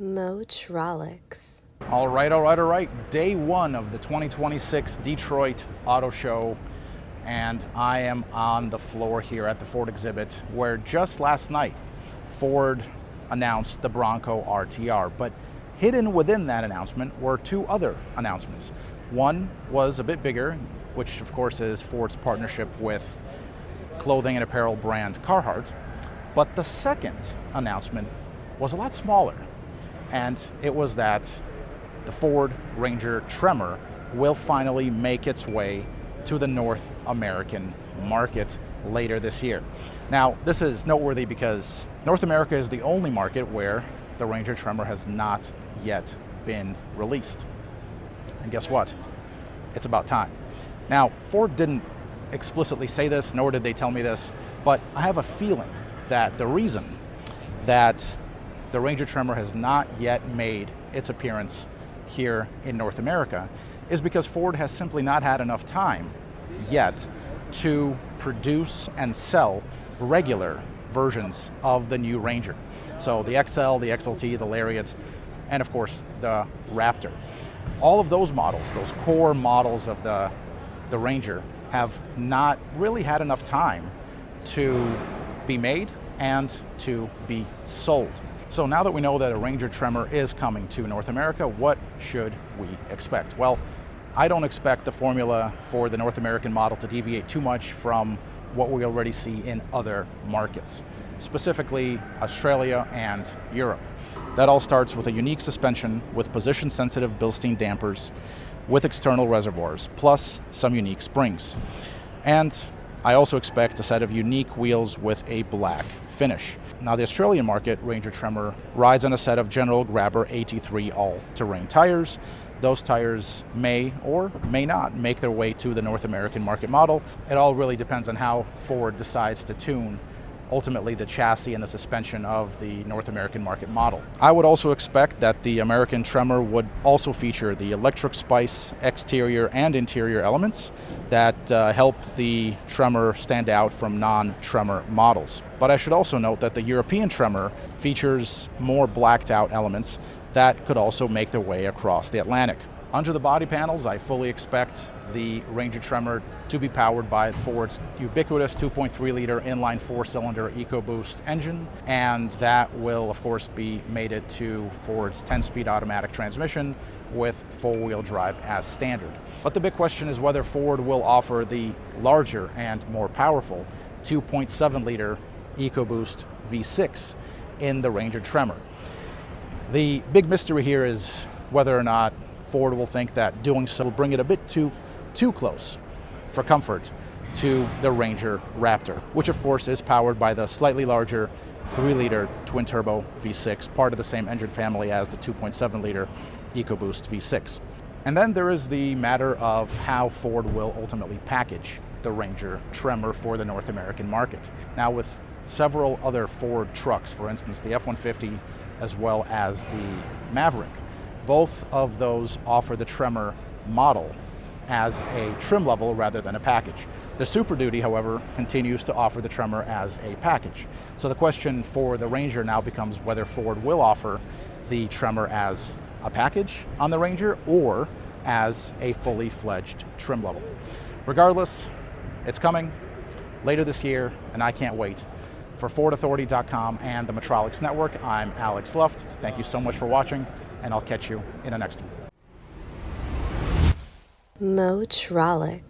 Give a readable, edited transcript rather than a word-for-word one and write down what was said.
Motrolics. All right. Day one of the 2026 Detroit Auto Show, and I am on the floor here at the Ford exhibit where just last night Ford announced the Bronco RTR, but hidden within that announcement were two other announcements. One was a bit bigger, which of course is Ford's partnership with clothing and apparel brand Carhartt, but the second announcement was a lot smaller, and it was that the Ford Ranger Tremor will finally make its way to the North American market later this year. Now, this is noteworthy because North America is the only market where the Ranger Tremor has not yet been released. And guess what? It's about time. Now, Ford didn't explicitly say this, nor did they tell me this, but I have a feeling that the reason that the Ranger Tremor has not yet made its appearance here in North America is because Ford has simply not had enough time yet to produce and sell regular versions of the new Ranger. So the XL, the XLT, the Lariat, and of course the Raptor. All of those models, those core models of the Ranger, have not really had enough time to be made and to be sold. So now that we know that a Ranger Tremor is coming to North America, what should we expect? Well, I don't expect the formula for the North American model to deviate too much from what we already see in other markets, specifically Australia and Europe. That all starts with a unique suspension with position-sensitive Bilstein dampers with external reservoirs, plus some unique springs. And I also expect a set of unique wheels with a black finish. Now, the Australian market Ranger Tremor rides on a set of General Grabber AT3 all-terrain tires. Those tires may or may not make their way to the North American market model. It all really depends on how Ford decides to tune ultimately the chassis and the suspension of the North American market model. I would also expect that the American Tremor would also feature the electric spice exterior and interior elements that help the Tremor stand out from non-Tremor models. But I should also note that the European Tremor features more blacked out elements that could also make their way across the Atlantic. Under the body panels, I fully expect the Ranger Tremor to be powered by Ford's ubiquitous 2.3-liter inline four-cylinder EcoBoost engine, and that will, of course, be mated to Ford's 10-speed automatic transmission with four-wheel drive as standard. But the big question is whether Ford will offer the larger and more powerful 2.7-liter EcoBoost V6 in the Ranger Tremor. The big mystery here is whether or not Ford will think that doing so will bring it a bit too close for comfort to the Ranger Raptor, which of course is powered by the slightly larger 3-liter twin-turbo V6, part of the same engine family as the 2.7-liter EcoBoost V6. And then there is the matter of how Ford will ultimately package the Ranger Tremor for the North American market. Now, with several other Ford trucks, for instance the F-150 as well as the Maverick, both of those offer the Tremor model as a trim level rather than a package. The Super Duty, however, continues to offer the Tremor as a package. So the question for the Ranger now becomes whether Ford will offer the Tremor as a package on the Ranger or as a fully fledged trim level. Regardless, it's coming later this year, and I can't wait. For FordAuthority.com and the Motrolics Network, I'm Alex Luft. Thank you so much for watching, and I'll catch you in the next one. Motrolics.